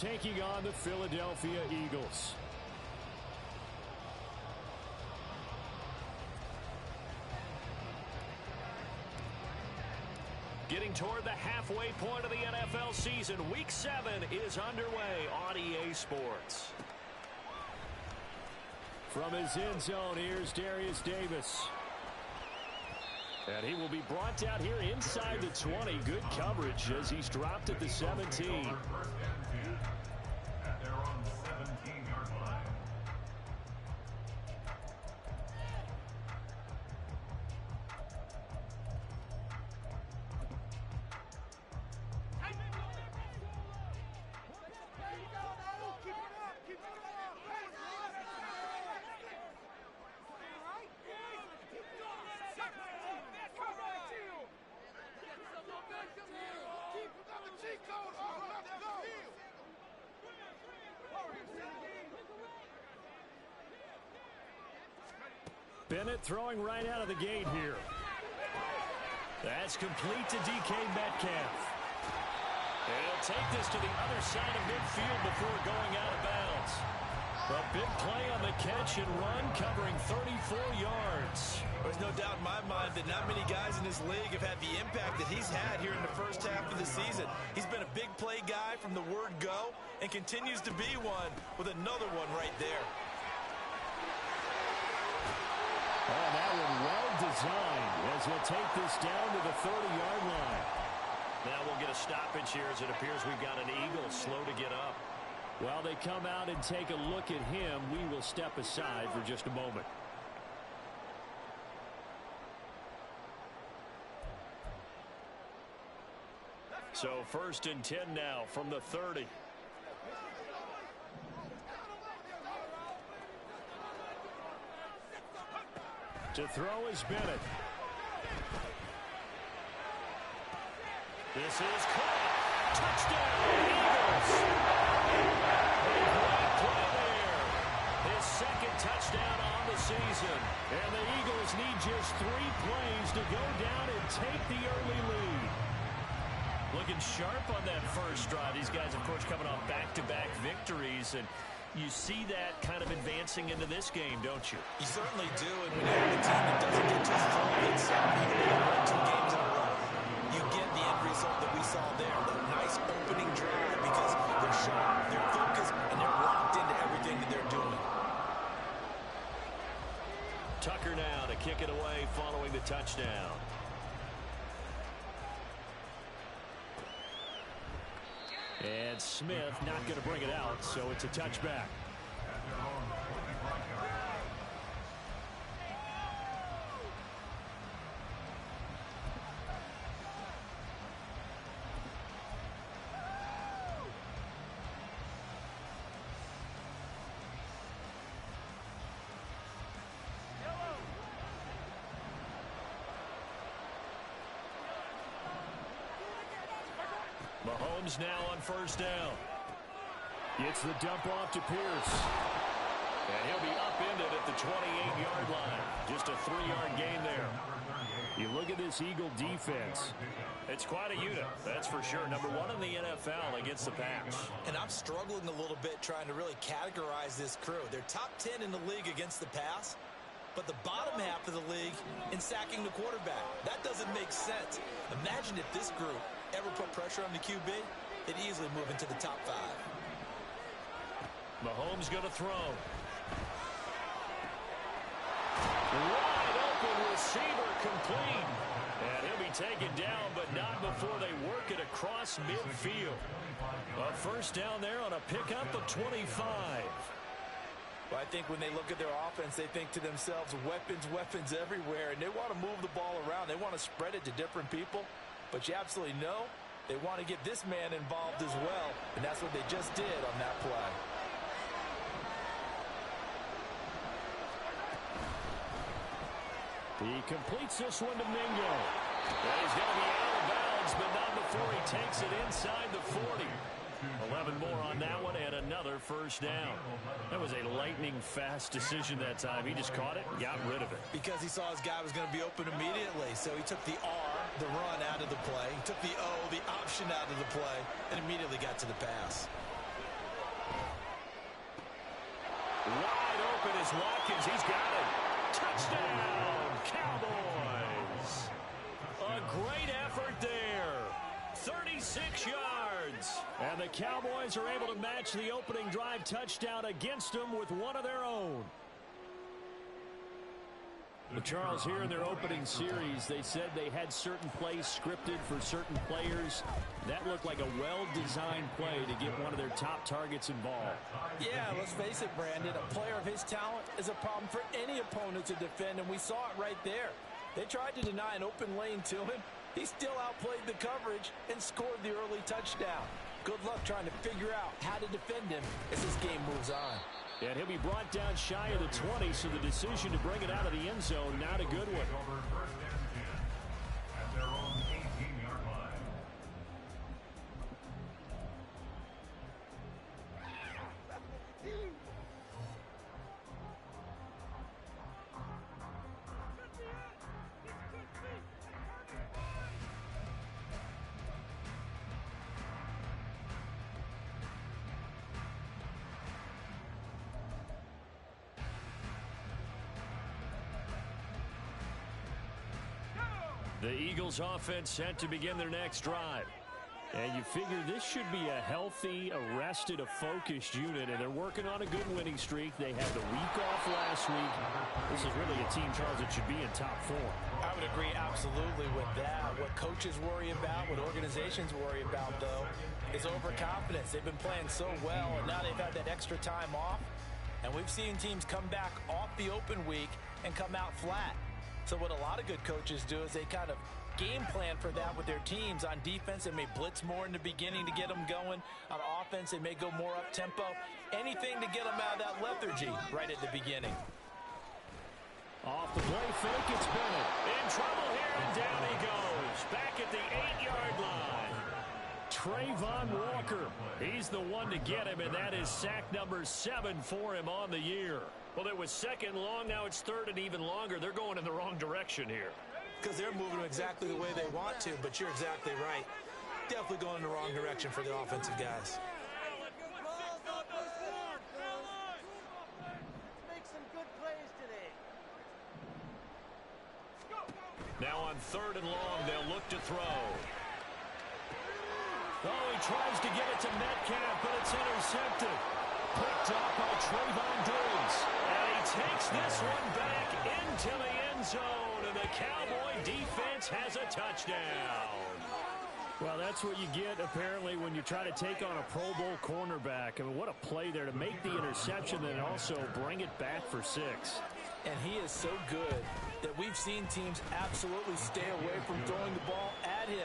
taking on the Philadelphia Eagles. Getting toward the halfway point of the NFL season, Week 7 is underway on EA Sports. From his end zone, here's Darius Davis. And he will be brought down here inside the 20. Good coverage as he's dropped at the 17. And they're on the 17-yard line. Bennett throwing right out of the gate here. That's complete to DK Metcalf. And he'll take this to the other side of midfield before going out of bounds. A big play on the catch and run, covering 34 yards. There's no doubt in my mind that not many guys in this league have had the impact that he's had here in the first half of the season. He's been a big play guy from the word go and continues to be one with another one right there. And that one well designed as we'll take this down to the 30-yard line. Now we'll get a stoppage here as it appears we've got an Eagle slow to get up. While they come out and take a look at him, we will step aside for just a moment. So 1st and 10 now from the 30. To throw is Bennett. This is caught. Touchdown, Eagles. Great play there. His second touchdown on the season. And the Eagles need just 3 plays to go down and take the early lead. Looking sharp on that first drive. These guys, of course, coming off back-to-back victories. And you see that kind of advancing into this game, don't you? You certainly do, and when you have a team that doesn't get too full of itself, even when you win 2 games in a row, you get the end result that we saw there, the nice opening drive, because they're sharp, they're focused, and they're locked into everything that they're doing. Tucker now to kick it away following the touchdown. And Smith not going to bring it out, so it's a touchback. Mahomes now on 1st down. Gets the dump off to Pierce. And he'll be upended at the 28-yard line. Just a 3-yard gain there. You look at this Eagle defense. It's quite a unit, that's for sure. Number 1 in the NFL against the pass. And I'm struggling a little bit trying to really categorize this crew. They're top 10 in the league against the pass, but the bottom half of the league in sacking the quarterback. That doesn't make sense. Imagine if this group ever put pressure on the QB, they'd easily move into the top 5. Mahomes going to throw. Wide open receiver complete. And he'll be taken down, but not before they work it across midfield. A 1st down there on a pickup of 25. Well, I think when they look at their offense, they think to themselves, weapons, weapons everywhere, and they want to move the ball around. They want to spread it to different people. But you absolutely know they want to get this man involved as well, and that's what they just did on that play. He completes this one to Mingo. Well, he's going to be out of bounds, but not before he takes it inside the 40. 11 more on that one and another 1st down. That was a lightning-fast decision that time. He just caught it and got rid of it. Because he saw his guy was going to be open immediately, so he took the R, the run, out of the play. He took the O, the option, out of the play, and immediately got to the pass. Wide open is Watkins. He's got it. Touchdown, Cowboys. A great effort there. 36 yards. And the Cowboys are able to match the opening drive touchdown against them with one of their own. Well, Charles, here in their opening series, they said they had certain plays scripted for certain players. That looked like a well-designed play to get one of their top targets involved. Yeah, let's face it, Brandon. A player of his talent is a problem for any opponent to defend, and we saw it right there. They tried to deny an open lane to him. He still outplayed the coverage and scored the early touchdown. Good luck trying to figure out how to defend him as this game moves on. And he'll be brought down shy of the 20, so the decision to bring it out of the end zone, not a good one. Over first and 10 at their own 18-yard line. The Eagles offense set to begin their next drive. And you figure this should be a healthy, arrested, a focused unit, and they're working on a good winning streak. They had the week off last week. This is really a team, Charles, that should be in top form. I would agree absolutely with that. What coaches worry about, what organizations worry about, though, is overconfidence. They've been playing so well, and now they've had that extra time off. And we've seen teams come back off the open week and come out flat. So what a lot of good coaches do is they kind of game plan for that with their teams. On defense, they may blitz more in the beginning to get them going. On offense, they may go more up-tempo. Anything to get them out of that lethargy right at the beginning. Off the play fake, it's Bennett. In trouble here, and down he goes. Back at the 8-yard line. Trayvon Walker. He's the one to get him, and that is sack number 7 for him on the year. Well, it was second long. Now it's third and even longer. They're going in the wrong direction here. Because they're moving exactly the way they want to, but you're exactly right. Definitely going in the wrong direction for the offensive guys. Make some good plays today. Now on third and long, they'll look to throw. Oh, he tries to get it to Metcalf, but it's intercepted. Picked up by Trayvon Diggs. And he takes this one back into the end zone. And the Cowboy defense has a touchdown. Well, that's what you get, apparently, when you try to take on a Pro Bowl cornerback. I mean, what a play there to make the interception and also bring it back for 6. And he is so good that we've seen teams absolutely stay away from throwing the ball at him.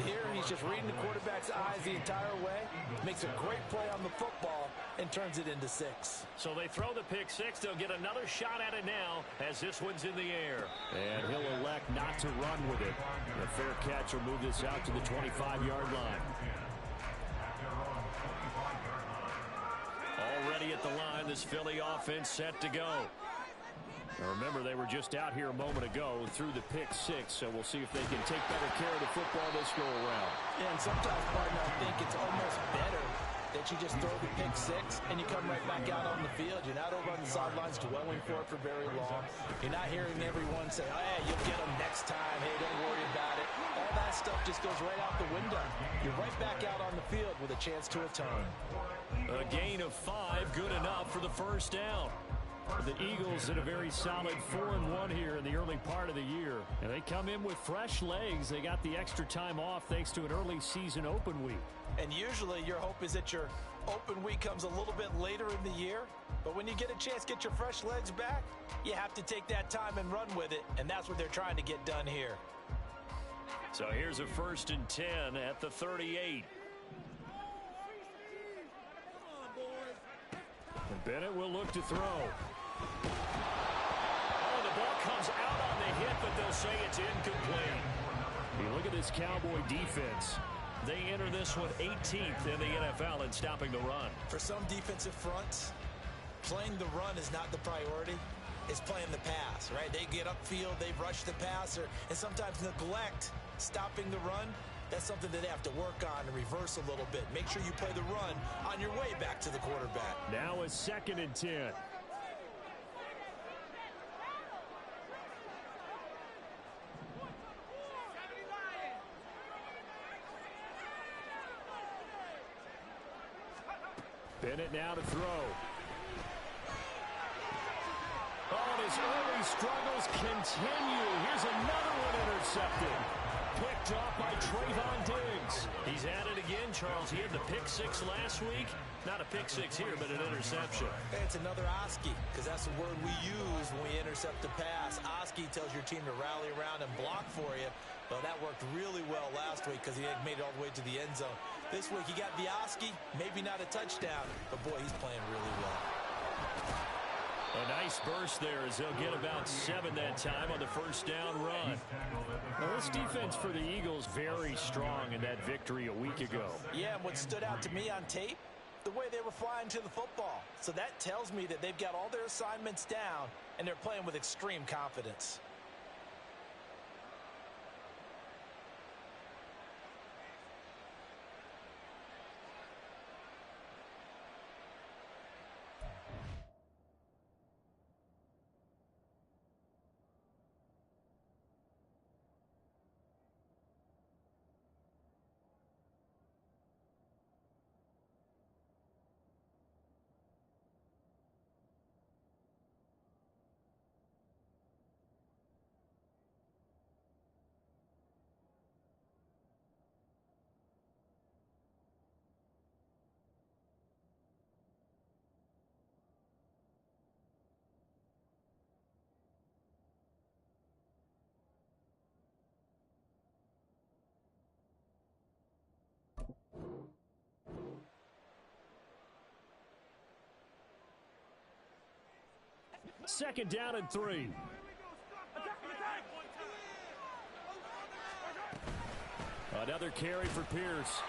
Here, he's just reading the quarterback's eyes the entire way, makes a great play on the football, and turns it into 6. So they throw the pick 6. They'll get another shot at it now as this one's in the air. And he'll elect not to run with it. A fair catch will move this out to the 25-yard line. Already at the line, this Philly offense set to go. Now remember, they were just out here a moment ago through the pick 6, so we'll see if they can take better care of the football this go around. Yeah, and sometimes, partner, I think it's almost better that you just throw the pick 6 and you come right back out on the field. You're not over on the sidelines dwelling for it for very long. You're not hearing everyone say, oh, hey, you'll get them next time. Hey, don't worry about it. All that stuff just goes right out the window. You're right back out on the field with a chance to atone. A gain of 5, good enough for the first down. The Eagles in a very solid 4-1 here in the early part of the year. And they come in with fresh legs. They got the extra time off thanks to an early season open week. And usually your hope is that your open week comes a little bit later in the year. But when you get a chance to get your fresh legs back, you have to take that time and run with it. And that's what they're trying to get done here. So here's a 1st and 10 at the 38. And Bennett will look to throw. Oh, the ball comes out on the hit, but they'll say it's incomplete. You look at this Cowboy defense. They enter this one 18th in the NFL in stopping the run. For some defensive fronts, playing the run is not the priority. It's playing the pass, right? They get upfield, they rush the passer, and sometimes neglect stopping the run. That's something that they have to work on and reverse a little bit. Make sure you play the run on your way back to the quarterback. Now a 2nd and 10. Bennett now to throw. Oh, and his early struggles continue. Here's another one intercepted. Picked off by Trayvon Diggs. He's at it again, Charles. He had the pick six last week. Not a pick six here, but an interception. Hey, it's another Oski, because that's the word we use when we intercept the pass. Oski tells your team to rally around and block for you. Well, that worked really well last week because he had made it all the way to the end zone. This week, he got the Oski, maybe not a touchdown, but boy, he's playing really well. A nice burst there as they'll get about 7 that time on the first down run. Now, this defense for the Eagles very strong in that victory a week ago. Yeah, and what stood out to me on tape, the way they were flying to the football. So that tells me that they've got all their assignments down, and they're playing with extreme confidence. Second down and 3. Another carry for Pierce.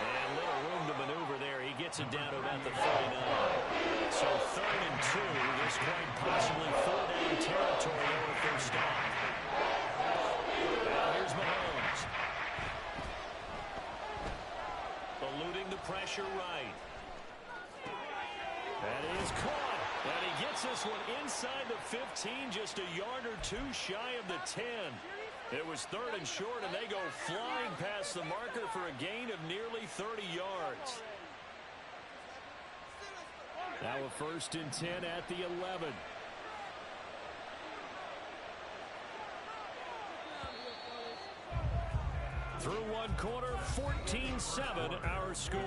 And little room to maneuver there. He gets it down to about the 39. So 3rd and 2. This quite possibly 4-down territory over first down. Now here's Mahomes. Eluding the pressure right. That is caught. And he gets this one inside the 15, just a yard or two shy of the 10. It was 3rd and short, and they go flying past the marker for a gain of nearly 30 yards. Now a 1st and 10 at the 11. Through one quarter, 14-7 our score.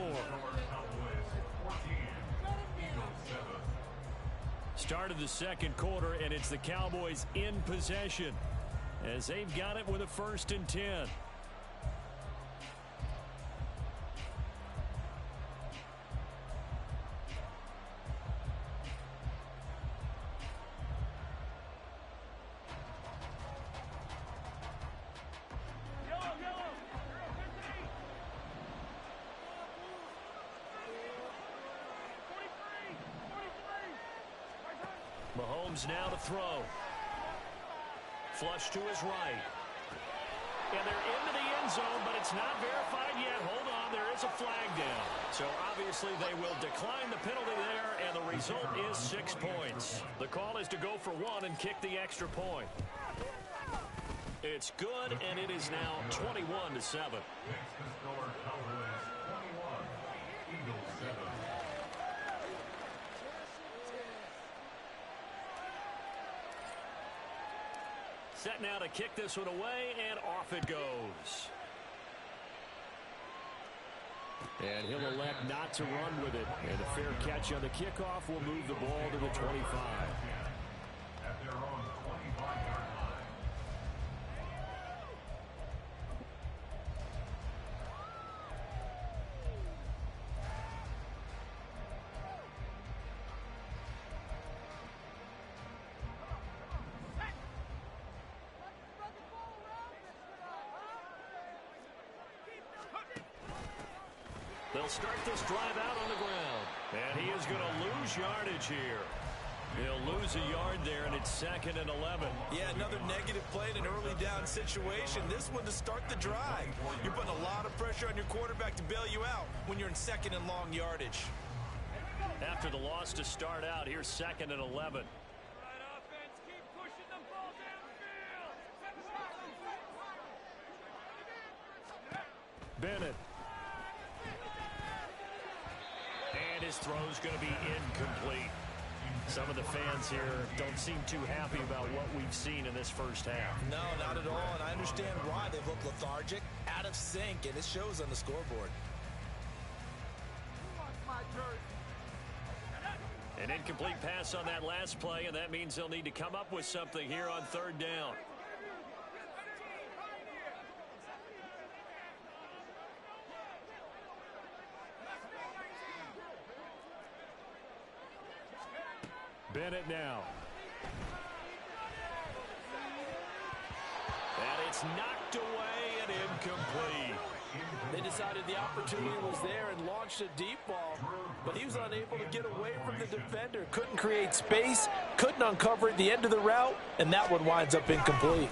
Started the second quarter, and it's the Cowboys in possession as they've got it with a 1st and 10. Mahomes now to throw. Flush to his right. And they're into the end zone, but it's not verified yet. Hold on, there is a flag down. So obviously they will decline the penalty there, and the result is 6 points. The call is to go for 1 and kick the extra point. It's good, and it is now 21-7. Set now to kick this one away, and off it goes. And he'll elect not to run with it. And a fair catch on the kickoff will move the ball to the 25. At their own 25-yard line. They'll start this drive out on the ground. And he is going to lose yardage here. He'll lose a yard there, and it's 2nd and 11. Yeah, another negative play in an early down situation. This one to start the drive. You're putting a lot of pressure on your quarterback to bail you out when you're in 2nd and long yardage. After the loss to start out, here's 2nd and 11. Bennett. And his throw's going to be incomplete. Some of the fans here don't seem too happy about what we've seen in this first half. No, not at all, and I understand why. They've looked lethargic, out of sync, and it shows on the scoreboard. An incomplete pass on that last play, and that means they'll need to come up with something here on third down. Bennett now. And it's knocked away and incomplete. They decided the opportunity was there and launched a deep ball, but he was unable to get away from the defender. Couldn't create space, couldn't uncover at the end of the route, and that one winds up incomplete.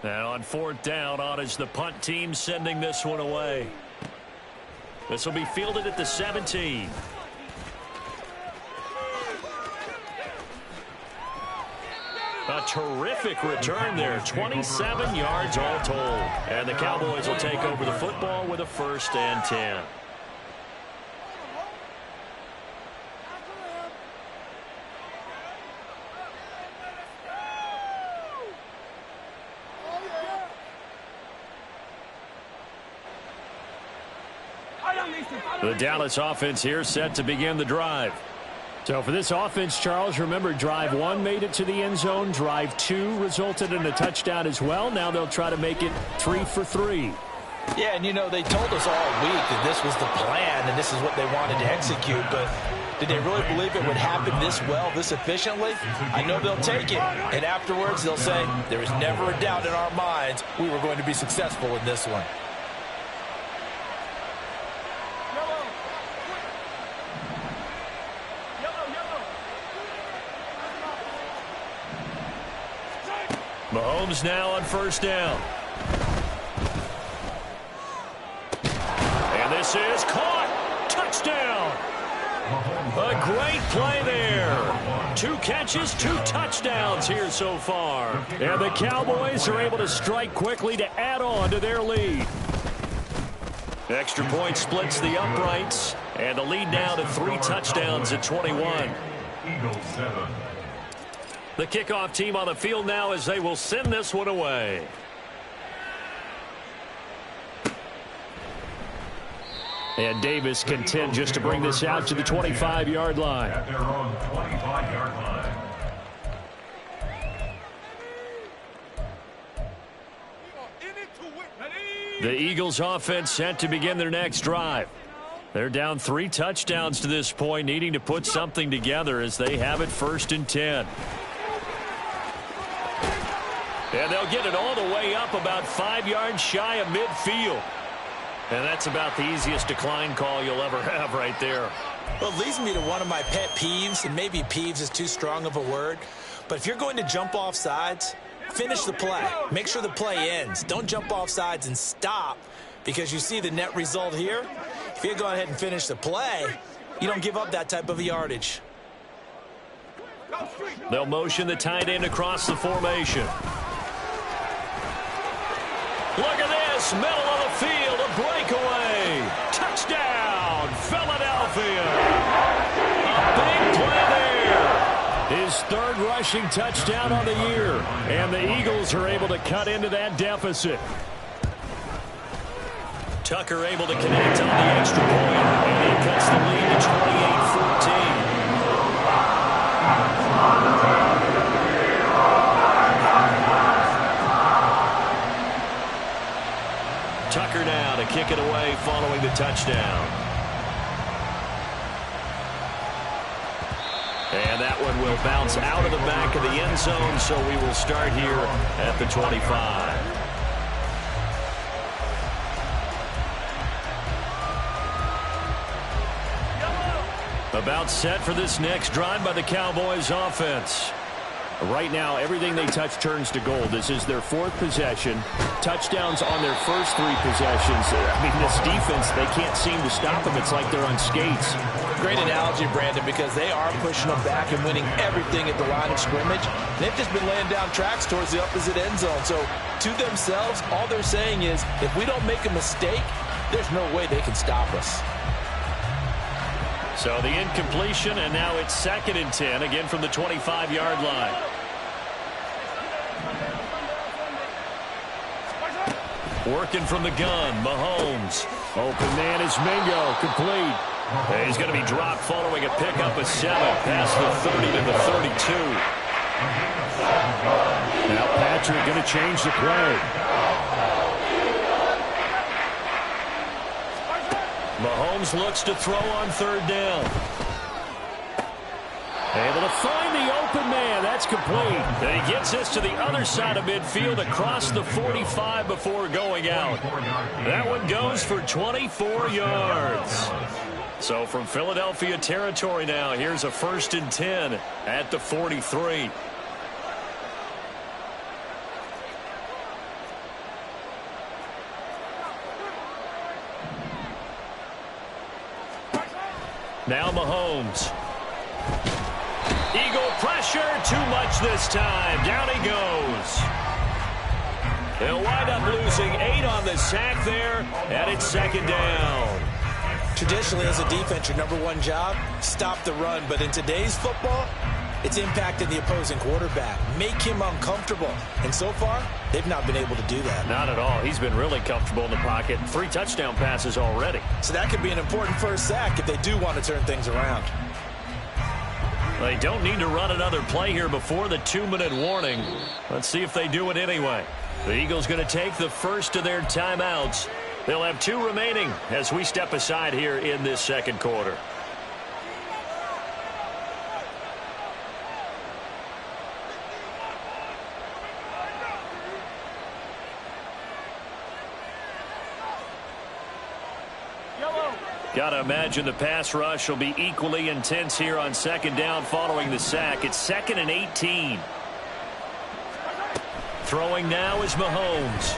And on fourth down, on is the punt team sending this one away. This will be fielded at the 17. A terrific return there. 27 yards all told. And the Cowboys will take over the football with a 1st and 10. The Dallas offense here set to begin the drive. So for this offense, Charles, remember drive 1 made it to the end zone. Drive 2 resulted in a touchdown as well. Now they'll try to make it 3 for 3. Yeah, and you know, they told us all week that this was the plan and this is what they wanted to execute, but did they really believe it would happen this well, this efficiently? I know they'll take it, and afterwards they'll say, there was never a doubt in our minds we were going to be successful in this one. Mahomes now on 1st down. And this is caught. Touchdown. A great play there. 2 catches, 2 touchdowns here so far. And the Cowboys are able to strike quickly to add on to their lead. Extra point splits the uprights. And the lead now to 3 touchdowns at 21. Eagles 7. The kickoff team on the field now as they will send this one away. And Davis content just to bring this out to the 25-yard line. At their own 25-yard line. The Eagles offense set to begin their next drive. They're down 3 touchdowns to this point, needing to put something together as they have it 1st and 10. And they'll get it all the way up about 5 yards shy of midfield. And that's about the easiest decline call you'll ever have right there. Well, it leads me to one of my pet peeves, and maybe peeves is too strong of a word, but if you're going to jump off sides, finish the play. Make sure the play ends. Don't jump off sides and stop because you see the net result here. If you go ahead and finish the play, you don't give up that type of yardage. They'll motion the tight end across the formation. Look at this, middle of the field, a breakaway. Touchdown, Philadelphia. A big play there. His 3rd rushing touchdown on the year. And the Eagles are able to cut into that deficit. Tucker able to connect on the extra point. And he cuts the lead to 28-14. Tucker now to kick it away following the touchdown. And that one will bounce out of the back of the end zone, so we will start here at the 25. About set for this next drive by the Cowboys offense. Right now, everything they touch turns to gold. This is their 4th possession. Touchdowns on their first 3 possessions. I mean, this defense, they can't seem to stop them. It's like they're on skates. Great analogy, Brandon, because they are pushing them back and winning everything at the line of scrimmage. They've just been laying down tracks towards the opposite end zone. So, to themselves, all they're saying is, if we don't make a mistake, there's no way they can stop us. So the incompletion, and now it's 2nd and 10, again from the 25-yard line. Working from the gun, Mahomes. Open man is Mingo, complete. He's going to be dropped following a pickup of 7 past the 30 to the 32. Now Patrick going to change the play. Mahomes looks to throw on 3rd down. Able to find the open man. That's complete. And he gets this to the other side of midfield across the 45 before going out. That one goes for 24 yards. So from Philadelphia territory now, here's a 1st and 10 at the 43. Now Mahomes. Eagle pressure, too much this time. Down he goes. They'll wind up losing 8 on the sack there, and it's 2nd down. Traditionally, as a defense, your number one job, stop the run. But in today's football, it's impacting the opposing quarterback. Make him uncomfortable. And so far, they've not been able to do that. Not at all. He's been really comfortable in the pocket. 3 touchdown passes already. So that could be an important first sack if they do want to turn things around. They don't need to run another play here before the 2-minute warning. Let's see if they do it anyway. The Eagles going to take the first of their timeouts. They'll have 2 remaining as we step aside here in this 2nd quarter. Got to imagine the pass rush will be equally intense here on 2nd down following the sack. It's 2nd and 18. Throwing now is Mahomes.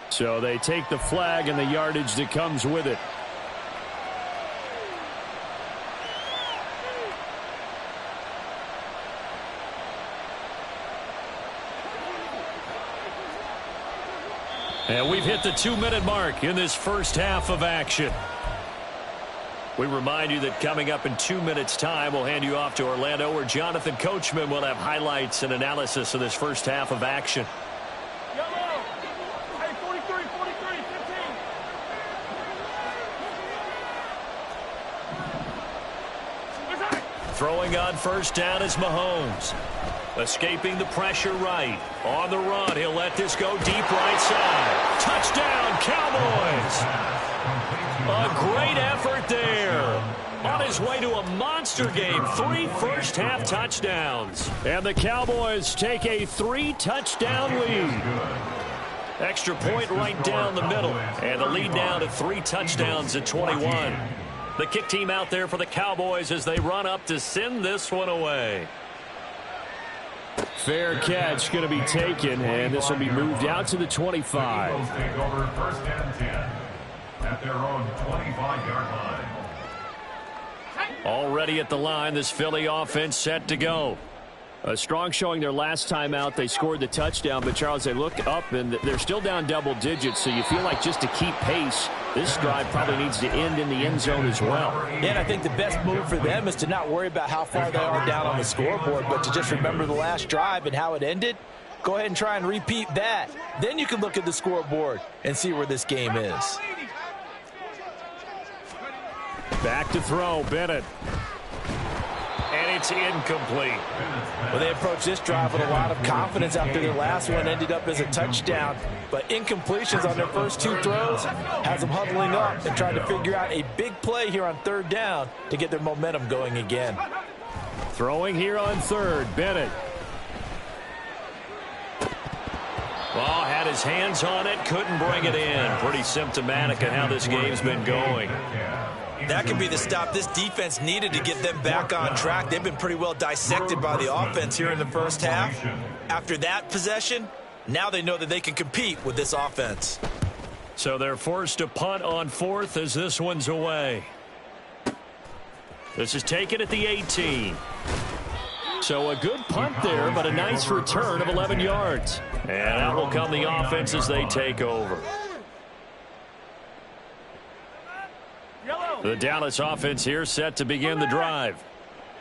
So they take the flag and the yardage that comes with it. And we've hit the 2-minute mark in this first half of action. We remind you that coming up in 2 minutes' time, we'll hand you off to Orlando, where Jonathan Coachman will have highlights and analysis of this first half of action. Throwing on 1st down is Mahomes. Escaping the pressure right. On the run, he'll let this go deep right side. Touchdown, Cowboys! A great effort there. On his way to a monster game. 3 first-half touchdowns. And the Cowboys take a 3-touchdown lead. Extra point right down the middle. And the lead now to 3 touchdowns at 21. The kick team out there for the Cowboys as they run up to send this one away. Fair catch going to be taken, and this will be moved out to the 25. Eagles take over 1st and 10 at their own 25-yard line. Already at the line, this Philly offense set to go. A strong showing their last time out. They scored the touchdown, but Charles, they look up and they're still down double digits, so you feel like just to keep pace, this drive probably needs to end in the end zone as well. Yeah, and I think the best move for them is to not worry about how far they are down on the scoreboard, but to just remember the last drive and how it ended. Go ahead and try and repeat that. Then you can look at the scoreboard and see where this game is. Back to throw, Bennett. And it's incomplete. Well, they approached this drive with a lot of confidence after their last one ended up as a touchdown. But incompletions on their first 2 throws has them huddling up and trying to figure out a big play here on 3rd down to get their momentum going again. Throwing here on 3rd, Bennett. Well, had his hands on it, couldn't bring it in. Pretty symptomatic of how this game's been going. That could be the stop this defense needed to get them back on track. They've been pretty well dissected by the offense here in the first half. After that possession, now they know that they can compete with this offense. So they're forced to punt on 4th as this one's away. This is taken at the 18. So a good punt there, but a nice return of 11 yards. And out will come the offense as they take over. The Dallas offense here set to begin the drive.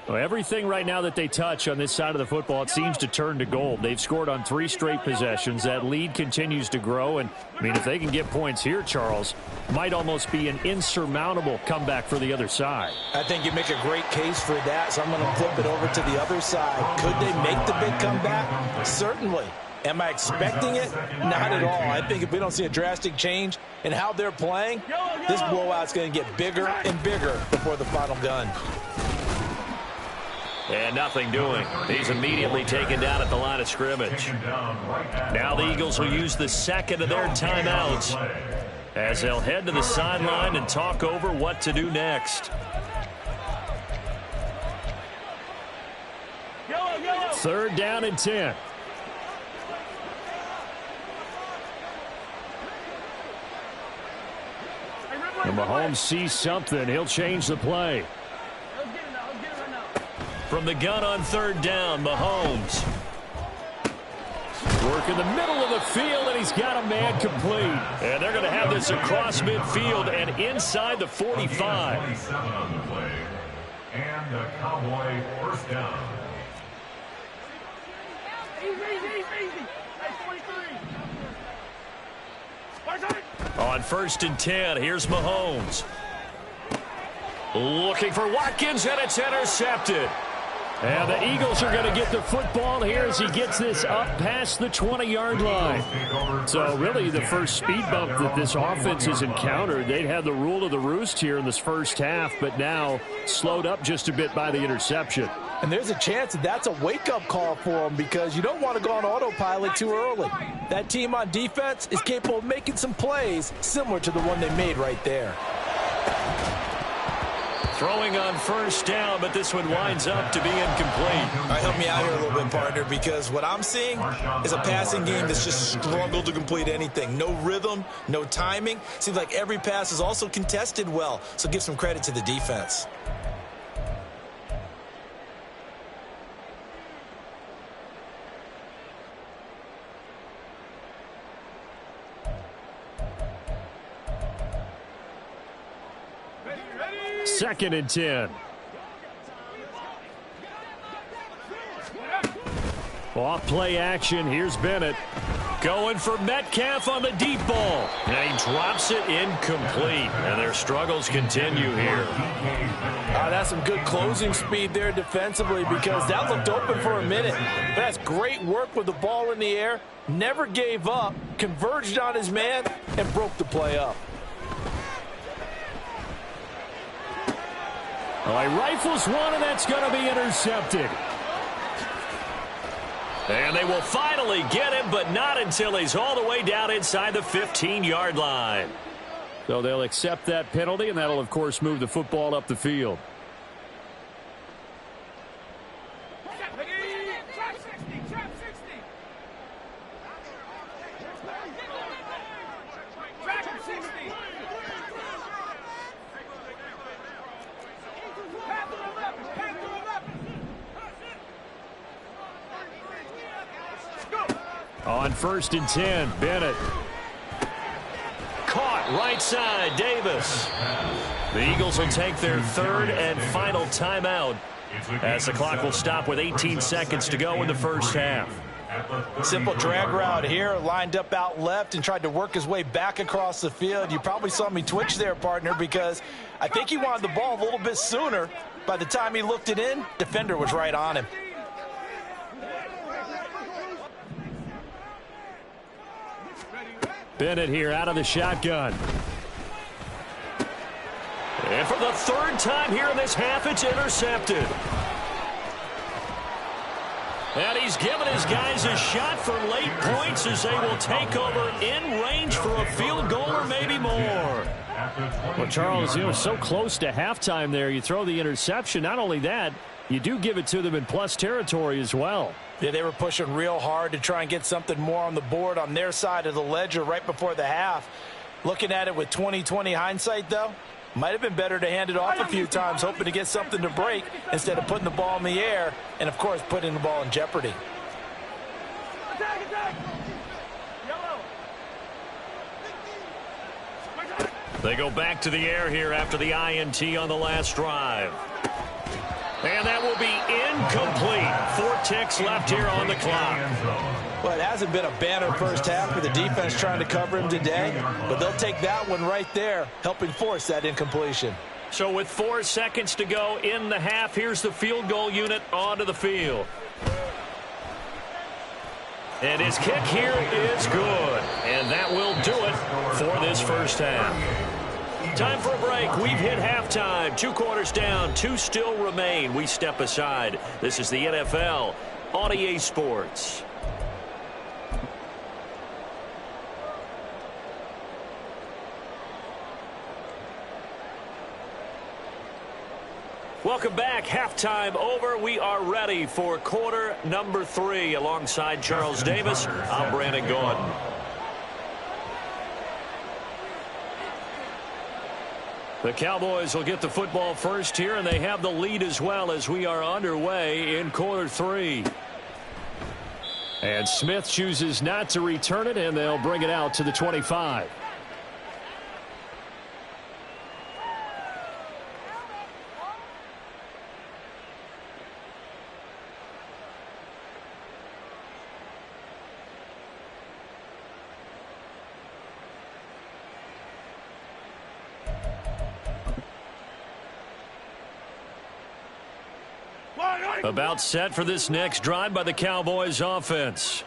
Well, everything right now that they touch on this side of the football, it seems to turn to gold. They've scored on 3 straight possessions. That lead continues to grow. And, I mean, if they can get points here, Charles, might almost be an insurmountable comeback for the other side. I think you make a great case for that, so I'm going to flip it over to the other side. Could they make the big comeback? Certainly. Am I expecting it? Not at all. I think if we don't see a drastic change in how they're playing, this blowout's going to get bigger and bigger before the final gun. And nothing doing. He's immediately taken down at the line of scrimmage. Now the Eagles will use the second of their timeouts as they'll head to the sideline and talk over what to do next. Third down and 10. And Mahomes sees something. He'll change the play. From the gun on third down, Mahomes. Work in the middle of the field, and he's got a man complete. And they're going to have this across midfield and inside the 45. 47 on the play. And the Cowboy first down. On first and 10, here's Mahomes. Looking for Watkins, and it's intercepted. And the Eagles are going to get the football here as he gets this up past the 20-yard line. So really the first speed bump that this offense has encountered, they'd had the rule of the roost here in this first half, but now slowed up just a bit by the interception. And there's a chance that that's a wake-up call for them because you don't want to go on autopilot too early. That team on defense is capable of making some plays similar to the one they made right there. Throwing on first down, but this one winds up to be incomplete. All right, help me out here a little bit, partner, because what I'm seeing is a passing game that's just struggled to complete anything. No rhythm, no timing. Seems like every pass is also contested well, so give some credit to the defense. Second and 10. Off play action. Here's Bennett. Going for Metcalf on the deep ball. And he drops it incomplete. And their struggles continue here. That's some good closing speed there defensively because that looked open for a minute. But that's great work with the ball in the air. Never gave up. Converged on his man and broke the play up. Well, he rifles one, and that's going to be intercepted. And they will finally get him, but not until he's all the way down inside the 15-yard line. So they'll accept that penalty, and that'll, of course, move the football up the field. On first and 10, Bennett. Caught right side, Davis. The Eagles will take their third and final timeout as the clock will stop with 18 seconds to go in the first half. Simple drag route here, lined up out left and tried to work his way back across the field. You probably saw me twitch there, partner, because I think he wanted the ball a little bit sooner. By the time he looked it in, defender was right on him. Bennett here out of the shotgun. And for the third time here in this half, it's intercepted. And he's given his guys a shot for late points as they will take over in range for a field goal or maybe more. Well, Charles, you know, so close to halftime there. You throw the interception. Not only that, you do give it to them in plus territory as well. Yeah, they were pushing real hard to try and get something more on the board on their side of the ledger right before the half. Looking at it with 20/20 hindsight, though, Might have been better to hand it off a few times, hoping to get something to break instead of putting the ball in the air and, of course, putting the ball in jeopardy. They go back to the air here after the INT on the last drive. And that will be incomplete. 4 ticks left here on the clock. Well, it hasn't been a banner first half for the defense trying to cover him today, but they'll take that one right there, helping force that incompletion. So with 4 seconds to go in the half, here's the field goal unit onto the field. And his kick here is good. And that will do it for this first half. Time for a break. We've hit halftime. 2 quarters down. 2 still remain. We step aside. This is the NFL on EA Sports. Welcome back. Halftime over. We are ready for quarter number 3. Alongside Charles Davis, I'm Brandon Gordon. The Cowboys will get the football first here, and they have the lead as well as we are underway in quarter 3. And Smith chooses not to return it, and they'll bring it out to the 25. About set for this next drive by the Cowboys offense.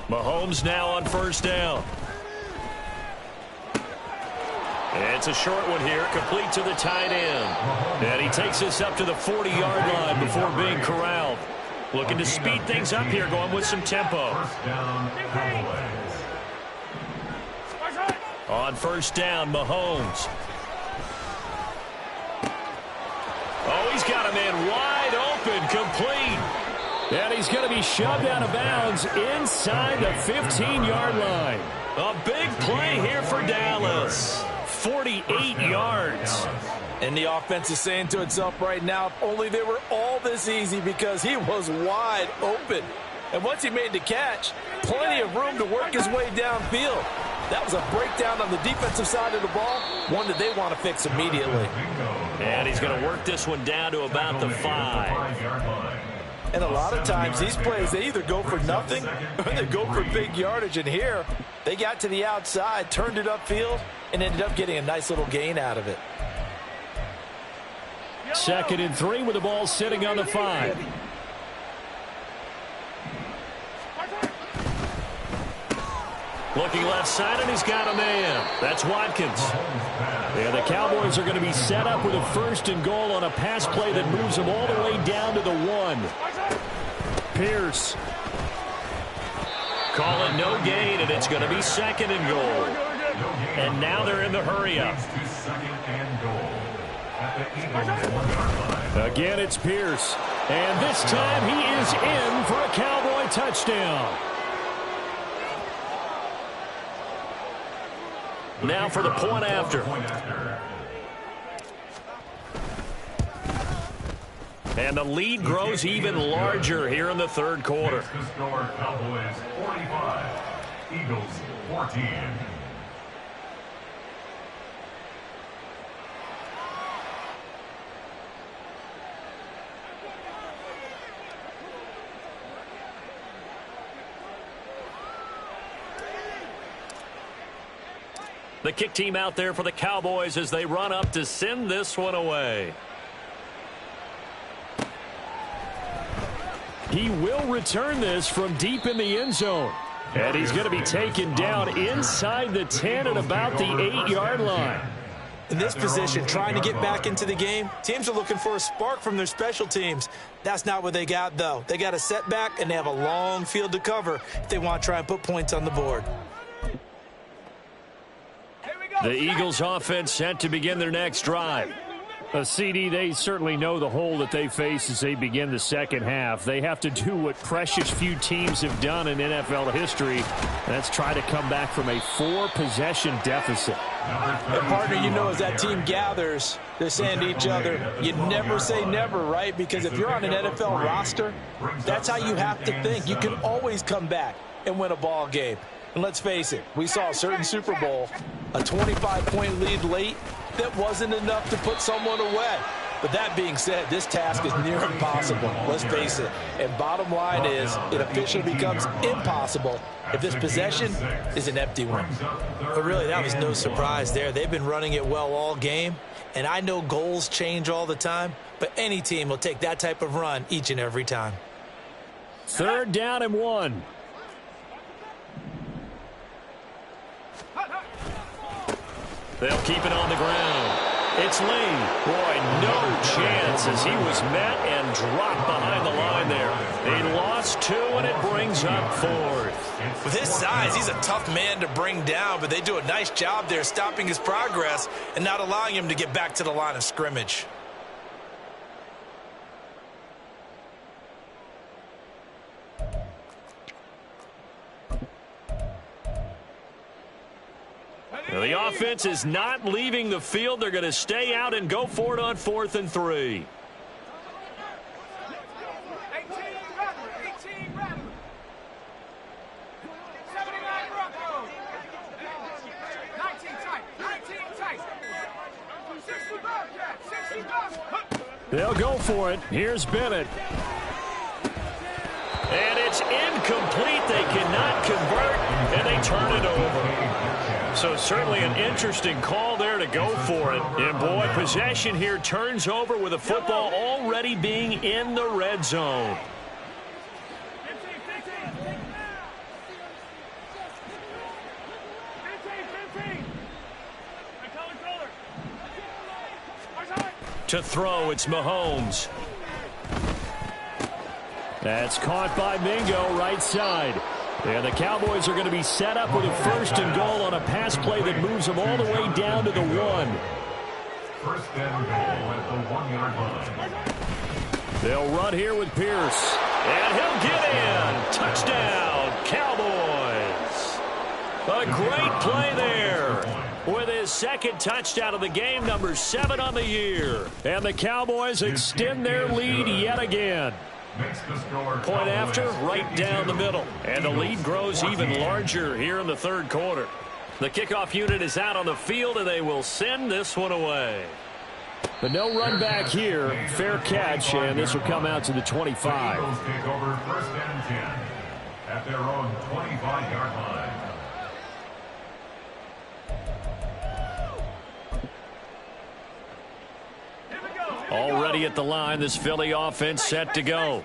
Mahomes now on first down. It's a short one here, complete to the tight end. And he takes us up to the 40-yard line before being corralled. Looking to speed things up here, going with some tempo. On first down, Mahomes. Oh, he's got a man wide open, complete. And he's going to be shoved out of bounds inside the 15-yard line. A big play here for Dallas. 48 yards. And the offense is saying to itself right now, if only they were all this easy, because he was wide open. And once he made the catch, plenty of room to work his way downfield. That was a breakdown on the defensive side of the ball, one that they want to fix immediately. And he's going to work this one down to about the 5. And a lot of times these plays, they either go for nothing or they go for big yardage. And here, they got to the outside, turned it upfield, and ended up getting a nice little gain out of it. 2nd and 3 with the ball sitting on the 5. Looking left side, and he's got a man. That's Watkins. And the Cowboys are going to be set up with a 1st and goal on a pass play that moves them all the way down to the 1. Pierce. Call it no gain, and it's going to be 2nd and goal. And now they're in the hurry-up. Again, it's Pierce. And this time he is in for a Cowboy touchdown. Now for the point after. And the lead grows even larger here in the 3rd quarter. Cowboys 45, Eagles 14. The kick team out there for the Cowboys as they run up to send this one away. He will return this from deep in the end zone. And he's going to be taken down inside the 10 at about the 8-yard line. In this position, trying to get back into the game, teams are looking for a spark from their special teams. That's not what they got, though. They got a setback, and they have a long field to cover if they want to try and put points on the board. The Eagles offense set to begin their next drive. CD, they certainly know the hole that they face as they begin the second half. They have to do what precious few teams have done in NFL history. That's try to come back from a 4-possession deficit. And partner, you know, as that team gathers, they're saying to each other, you never say never, right? Because if you're on an NFL roster, that's how you have to think. You can always come back and win a ball game. And let's face it, we saw a certain Super Bowl, a 25-point lead late, that wasn't enough to put someone away. But that being said, this task is near impossible. Let's face it. And bottom line is, it officially becomes impossible if this possession is an empty one. But really, that was no surprise there. They've been running it well all game. And I know goals change all the time, but any team will take that type of run each and every time. 3rd down and 1. They'll keep it on the ground. It's Lee. Boy, no chance as he was met and dropped behind the line there. They lost 2, and it brings up 4th. With his size, he's a tough man to bring down, but they do a nice job there stopping his progress and not allowing him to get back to the line of scrimmage. Now, the offense is not leaving the field. They're going to stay out and go for it on 4th and 3. They'll go for it. Here's Bennett. And it's incomplete. They cannot convert, and they turn it over. So certainly an interesting call there to go for it. And, boy, possession here turns over with the football already being in the red zone. To throw, it's Mahomes. That's caught by Mingo, right side. And the Cowboys are going to be set up with a 1st and goal on a pass play that moves them all the way down to the 1. 1st and goal at the 1-yard line. They'll run here with Pierce. And he'll get in. Touchdown, Cowboys. A great play there. With his 2nd touchdown of the game, number 7 on the year. And the Cowboys extend their lead yet again. Point after, right down the middle. And the lead grows even larger here in the 3rd quarter. The kickoff unit is out on the field, and they will send this one away. But no run back here. Fair catch, and this will come out to the 25. Eagles take over 1st and 10 at their own 25-yard line. Already at the line, this Philly offense set to go.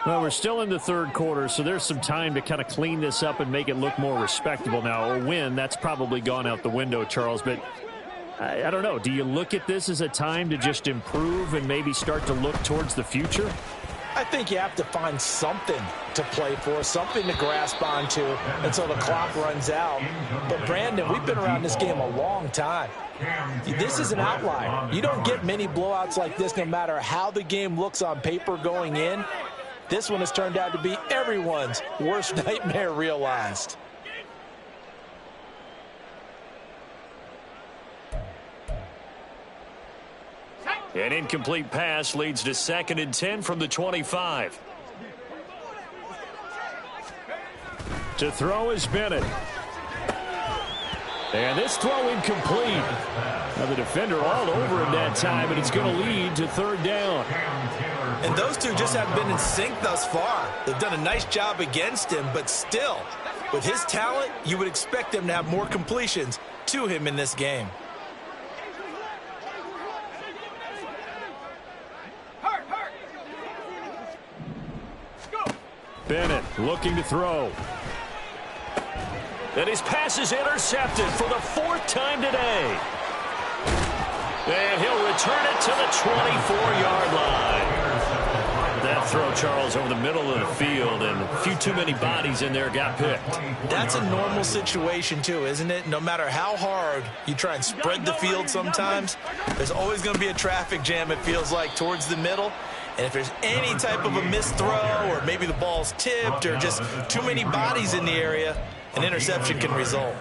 Well, we're still in the 3rd quarter, so there's some time to kind of clean this up and make it look more respectable now. A win, that's probably gone out the window, Charles, but I don't know. Do you look at this as a time to just improve and maybe start to look towards the future? I think you have to find something to play for, something to grasp onto until the clock runs out. But, Brandon, we've been around this game a long time. This is an outlier. You don't get many blowouts like this no matter how the game looks on paper going in. This one has turned out to be everyone's worst nightmare realized. An incomplete pass leads to 2nd and 10 from the 25. To throw is Bennett. And this throw incomplete. Now the defender all over him that time, and it's going to lead to 3rd down. And those two just haven't been in sync thus far. They've done a nice job against him, but still, with his talent, you would expect them to have more completions to him in this game. Bennett looking to throw. And his pass is intercepted for the 4th time today. And he'll return it to the 24-yard line. That throw, Charles, over the middle of the field, and a few too many bodies in there got picked. That's a normal situation, too, isn't it? No matter how hard you try and spread the field sometimes, there's always going to be a traffic jam, it feels like, towards the middle. And if there's any type of a missed throw or maybe the ball's tipped or just too many bodies in the area, an interception can result.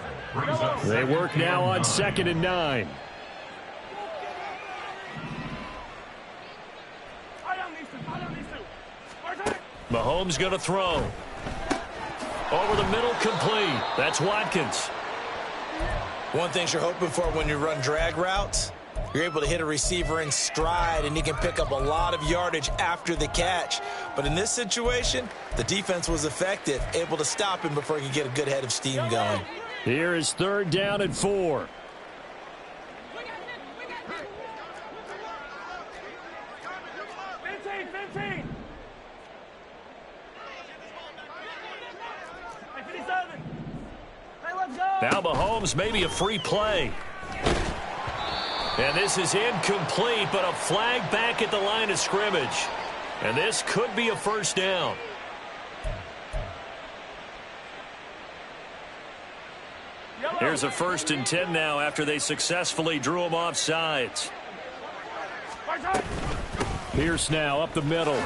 They work now on 2nd and 9. Mahomes going to throw. Over the middle, complete. That's Watkins. One thing you're hoping for when you run drag routes, you're able to hit a receiver in stride, and he can pick up a lot of yardage after the catch. But in this situation, the defense was effective, able to stop him before he could get a good head of steam going. Here is 3rd down and 4. Now Mahomes, maybe a free play. And this is incomplete, but a flag back at the line of scrimmage. And this could be a 1st down. Here's a 1st and 10 now after they successfully drew him off sides. Pierce now up the middle.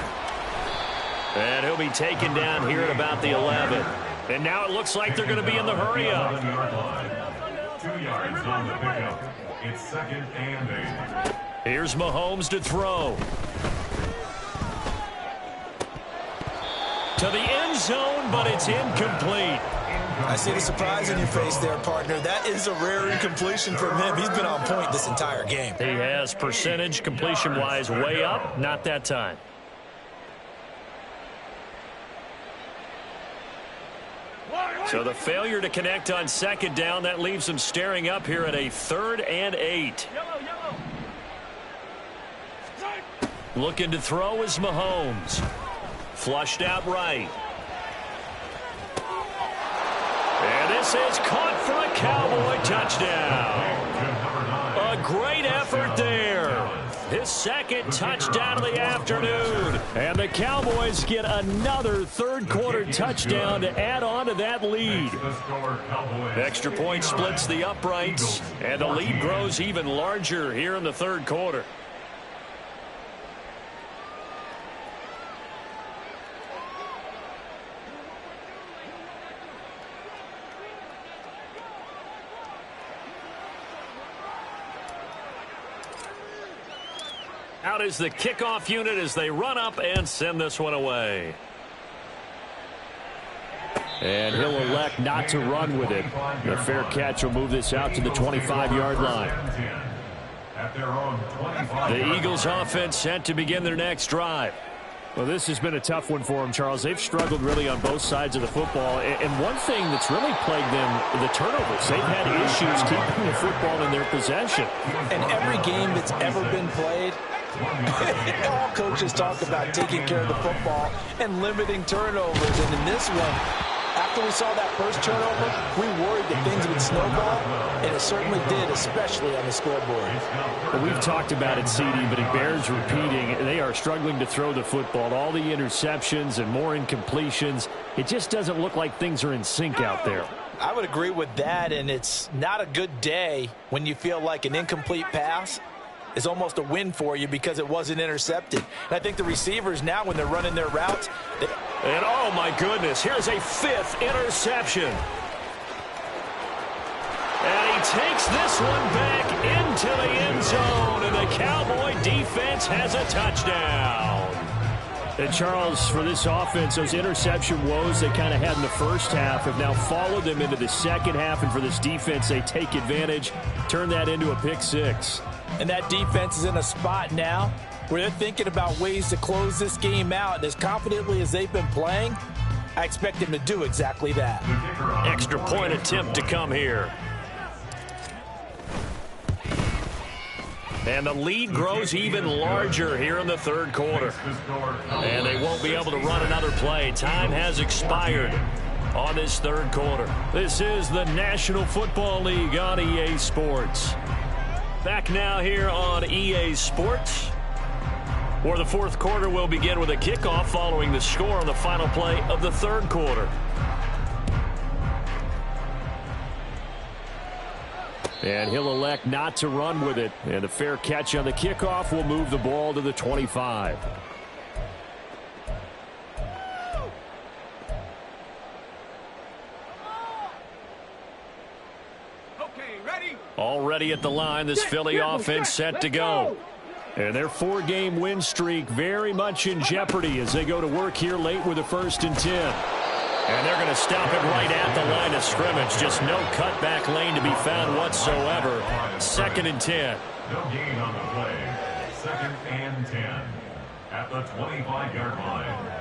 And he'll be taken down here at about the 11. And now it looks like they're going to be in the hurry-up. 2 yards on the pickup. It's 2nd and 8. Here's Mahomes to throw. To the end zone, but it's incomplete. I see the surprise in your face there, partner. That is a rare incompletion from him. He's been on point this entire game. He has percentage completion-wise way up, not that time. So the failure to connect on 2nd down, that leaves them staring up here at a 3rd and 8. Looking to throw is Mahomes. Flushed out right. And this is caught for a Cowboy touchdown. A great effort there. His 2nd touchdown of the afternoon. And the Cowboys get another 3rd quarter touchdown to add on to that lead. Extra point splits the uprights, and the lead grows even larger here in the 3rd quarter. Out is the kickoff unit as they run up and send this one away. And he'll elect not to run with it. The fair catch will move this out to the 25-yard line. The Eagles offense set to begin their next drive. Well, this has been a tough one for them, Charles. They've struggled really on both sides of the football. And one thing that's really plagued them, the turnovers. They've had issues keeping the football in their possession. And every game that's ever been played, all coaches talk about taking care of the football and limiting turnovers. And in this one, after we saw that first turnover, we worried that things would snowball, and it certainly did, especially on the scoreboard. Well, we've talked about it, CD, but it bears repeating. They are struggling to throw the football. All the interceptions and more incompletions. It just doesn't look like things are in sync out there. I would agree with that, and it's not a good day when you feel like an incomplete pass is almost a win for you because it wasn't intercepted. And I think the receivers now, when they're running their routes, and oh my goodness, here's a 5th interception. And he takes this one back into the end zone, and the Cowboy defense has a touchdown. And Charles, for this offense, those interception woes they kind of had in the first half have now followed them into the second half, and for this defense, they take advantage, turn that into a pick 6. And that defense is in a spot now where they're thinking about ways to close this game out. And as confidently as they've been playing, I expect them to do exactly that. Extra point attempt to come here. And the lead grows even larger here in the 3rd quarter. And they won't be able to run another play. Time has expired on this 3rd quarter. This is the National Football League on EA Sports. Back now here on EA Sports. Or the fourth quarter will begin with a kickoff following the score on the final play of the third quarter. And he'll elect not to run with it. And a fair catch on the kickoff will move the ball to the 25. Already at the line, this Philly offense set to go. And their 4-game win streak very much in jeopardy as they go to work here late with a 1st and 10. And they're going to stop it right at the line of scrimmage. Just no cutback lane to be found whatsoever. 2nd and 10. No gain on the play. 2nd and 10 at the 25-yard line.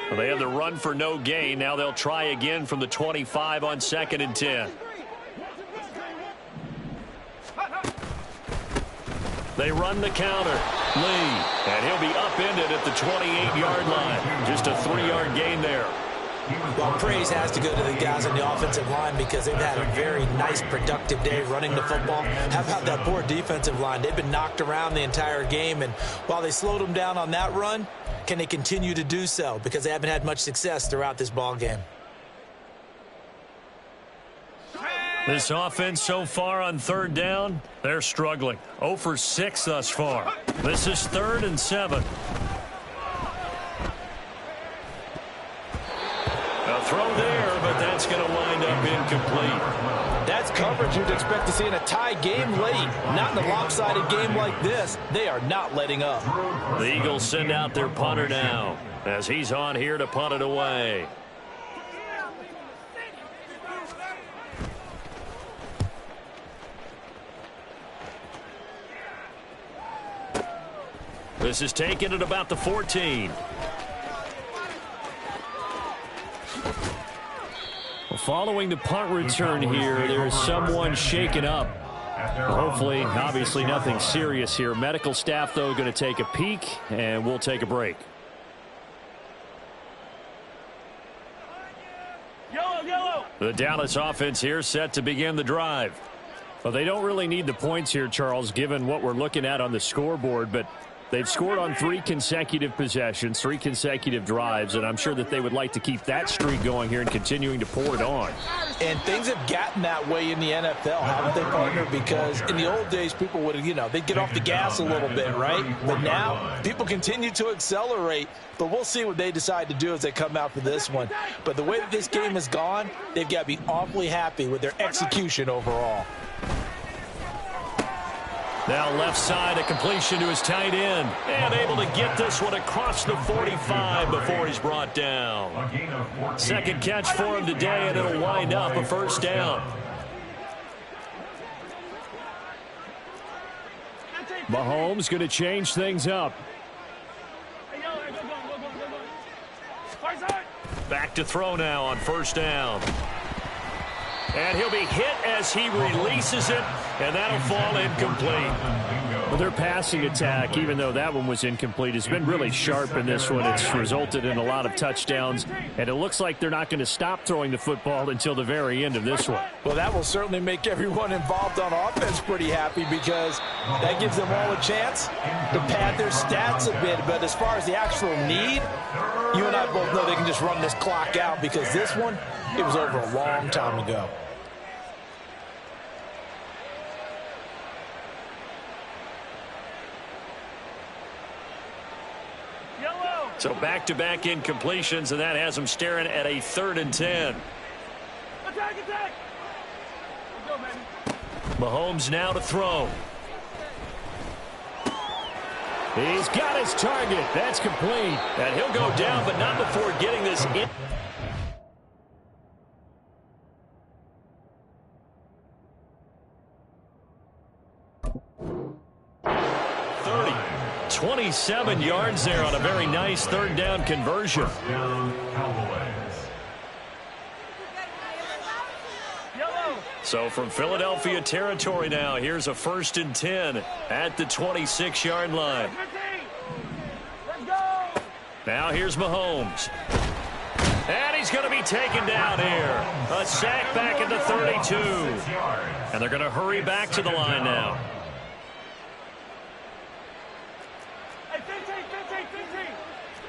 Well, they have the run for no gain. Now they'll try again from the 25 on 2nd and 10. They run the counter. Lee. And he'll be upended at the 28-yard line. Just a 3-yard gain there. Well, praise has to go to the guys on the offensive line because they've had a very nice, productive day running the football. How about that poor defensive line? They've been knocked around the entire game, and while they slowed them down on that run, can they continue to do so? Because they haven't had much success throughout this ball game. This offense so far on 3rd down, they're struggling. 0 for 6 thus far. This is 3rd and 7. A throw there, but that's going to wind up incomplete. That's coverage you'd expect to see in a tie game late. Not in a lopsided game like this. They are not letting up. The Eagles send out their punter now as he's on here to punt it away. This is taken at about the 14. Following the punt return here, there's someone shaken up. Hopefully, obviously nothing serious here. Medical staff, though, going to take a peek, and we'll take a break. The Dallas offense here set to begin the drive. Well, they don't really need the points here, Charles, given what we're looking at on the scoreboard, but they've scored on 3 consecutive possessions, 3 consecutive drives, and I'm sure that they would like to keep that streak going here and continuing to pour it on. And things have gotten that way in the NFL, haven't they, partner? Because in the old days, people would, they'd get off the gas a little bit, right? But now, people continue to accelerate, but we'll see what they decide to do as they come out for this one. But the way that this game has gone, they've got to be awfully happy with their execution overall. Now left side, a completion to his tight end. And able to get this one across the 45 before he's brought down. 2nd catch for him today, and it'll wind up a 1st down. Mahomes going to change things up. Back to throw now on 1st down. And he'll be hit as he releases it, and that'll fall incomplete. Well, their passing attack, even though that one was incomplete, has been really sharp in this one. It's resulted in a lot of touchdowns, and it looks like they're not going to stop throwing the football until the very end of this one. Well, that will certainly make everyone involved on offense pretty happy because that gives them all a chance to pad their stats a bit. But as far as the actual need, you and I both know they can just run this clock out because this one, it was over a long time ago. So back-to-back incompletions, and that has them staring at a 3rd and 10. Attack! Let's go, baby. Mahomes now to throw. He's got his target. That's complete. And he'll go down, but not before getting this in. 27 yards there on a very nice 3rd down conversion. So from Philadelphia territory now, here's a 1st and 10 at the 26-yard line. Let's go. Now here's Mahomes. And he's going to be taken down here. A sack back at the 32. And they're going to hurry back to the line now. Hey, 15,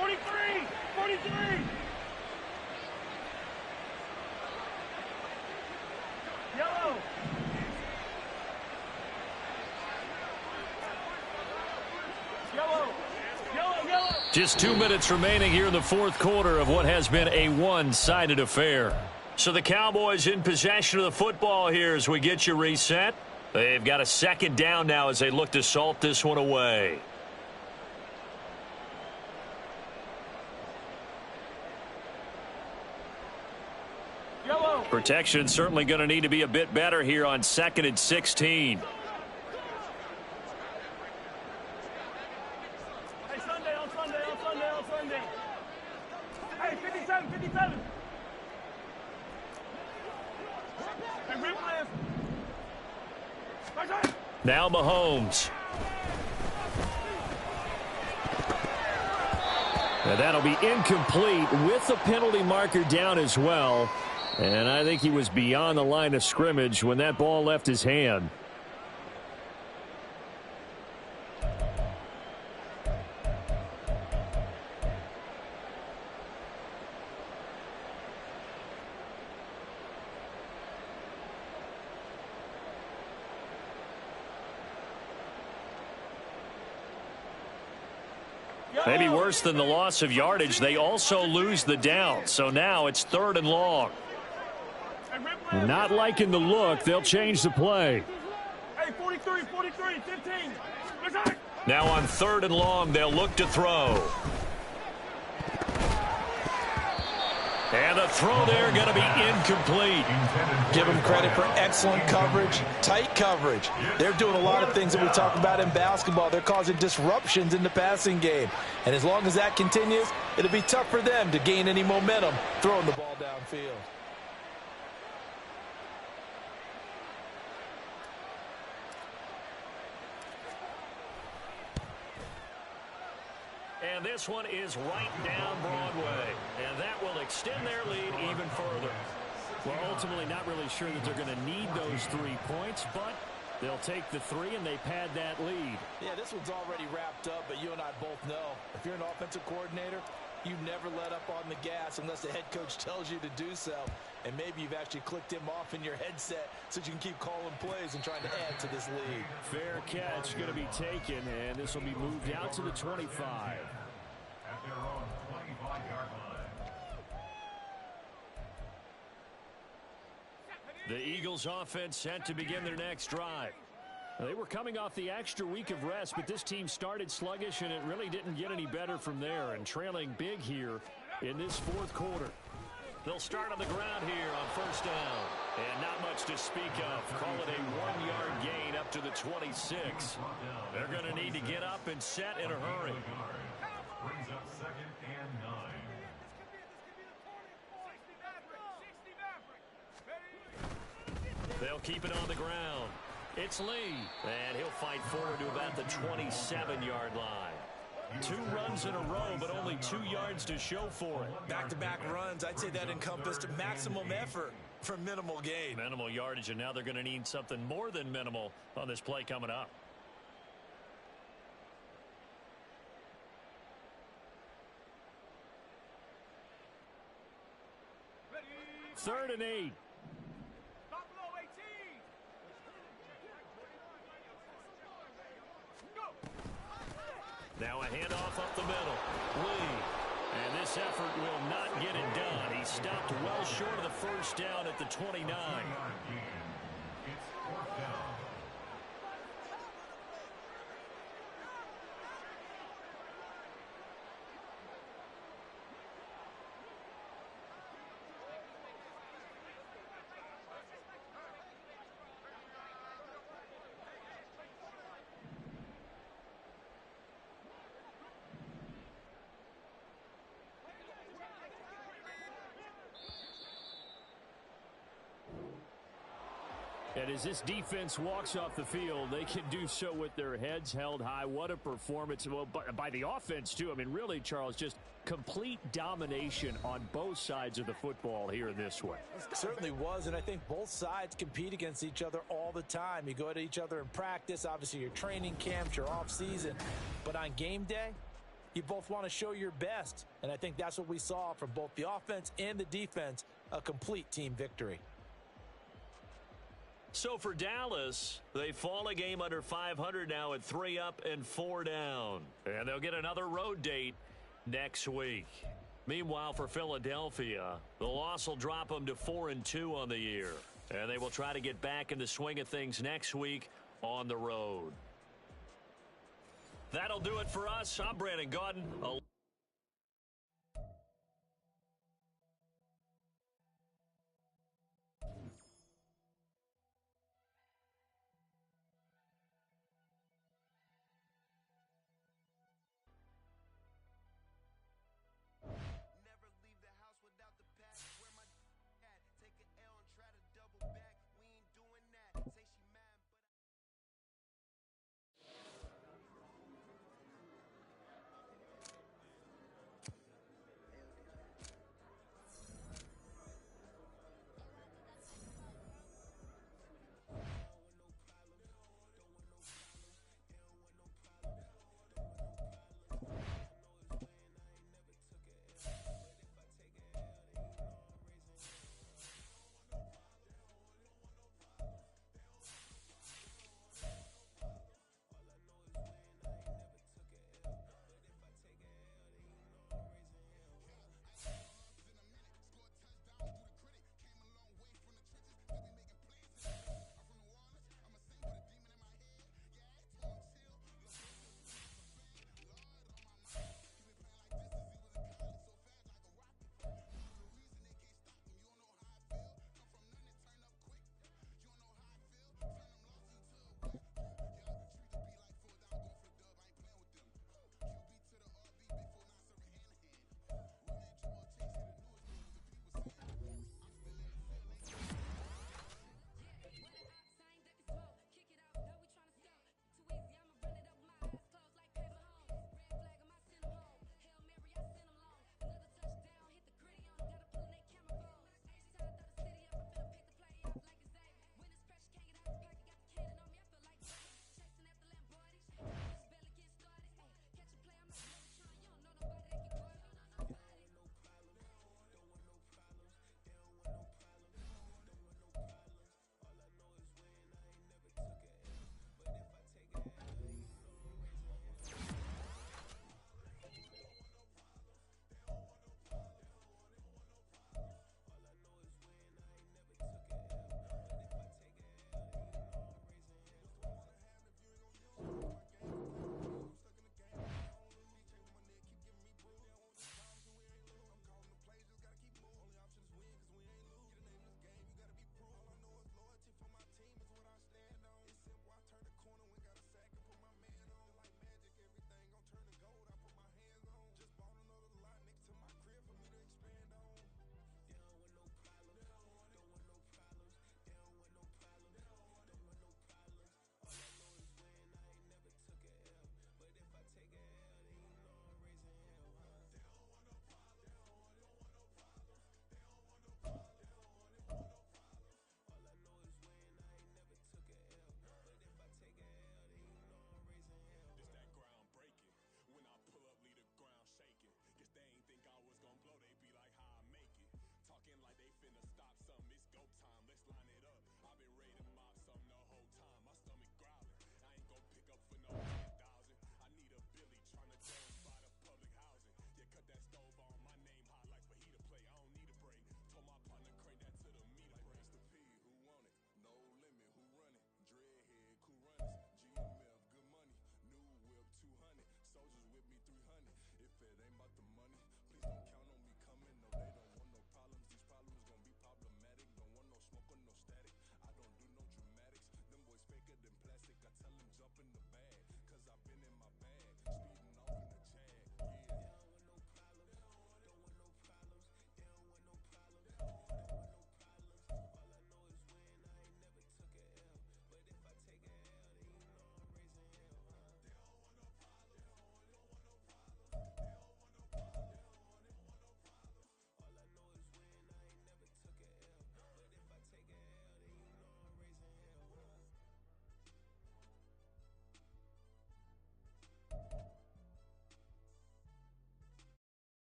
43, 43. Yellow. Just 2 minutes remaining here in the 4th quarter of what has been a one-sided affair. So the Cowboys in possession of the football here as we get you reset. They've got a 2nd down now as they look to salt this one away. Yellow. Protection certainly going to need to be a bit better here on 2nd and 16. Hey, 57, 57. Hey, rip left. Now Mahomes. Now that'll be incomplete with the penalty marker down as well. And I think he was beyond the line of scrimmage when that ball left his hand. Maybe worse than the loss of yardage, they also lose the down. So now it's 3rd and long. Not liking the look. They'll change the play. Hey, 43, 43, 15. Now on 3rd and long, they'll look to throw. And the throw there going to be incomplete. Give them credit for excellent coverage, tight coverage. They're doing a lot of things that we talk about in basketball. They're causing disruptions in the passing game. And as long as that continues, it'll be tough for them to gain any momentum throwing the ball downfield. And this one is right down Broadway. And that will extend their lead even further. Well, ultimately not really sure that they're going to need those 3 points, but they'll take the 3 and they pad that lead. Yeah, this one's already wrapped up, but you and I both know if you're an offensive coordinator, you never let up on the gas unless the head coach tells you to do so. And maybe you've actually clicked him off in your headset so you can keep calling plays and trying to add to this lead. Fair catch going to be taken, and this will be moved out to the 25. At their own 25-yard line. The Eagles offense set to begin their next drive. They were coming off the extra week of rest, but this team started sluggish, and it really didn't get any better from there, and trailing big here in this 4th quarter. They'll start on the ground here on 1st down. And not much to speak of. Call it a 1-yard gain up to the 26. They're going to need to get up and set in a hurry. Brings up 2nd and 9. They'll keep it on the ground. It's Lee. And he'll fight forward to about the 27-yard line. 2 runs in a row, but only 2 yards to show for it. Back-to-back runs, I'd say that encompassed maximum effort for minimal gain. Minimal yardage, and now they're going to need something more than minimal on this play coming up. Third and 8. Now a handoff up the middle. Lee. And this effort will not get it done. He stopped well short of the 1st down at the 29. It's 4th down. And as this defense walks off the field, they can do so with their heads held high. What a performance. Well, by the offense, too. I mean, really, Charles, just complete domination on both sides of the football here in this one. Certainly was, and I think both sides compete against each other all the time. You go at each other in practice, obviously your training camps, your off-season. But on game day, you both want to show your best. And I think that's what we saw from both the offense and the defense, a complete team victory. So for Dallas, they fall a game under 500 now at 3 up and 4 down. And they'll get another road date next week. Meanwhile, for Philadelphia, the loss will drop them to 4-2 on the year. And they will try to get back in the swing of things next week on the road. That'll do it for us. I'm Brandon Gaudin.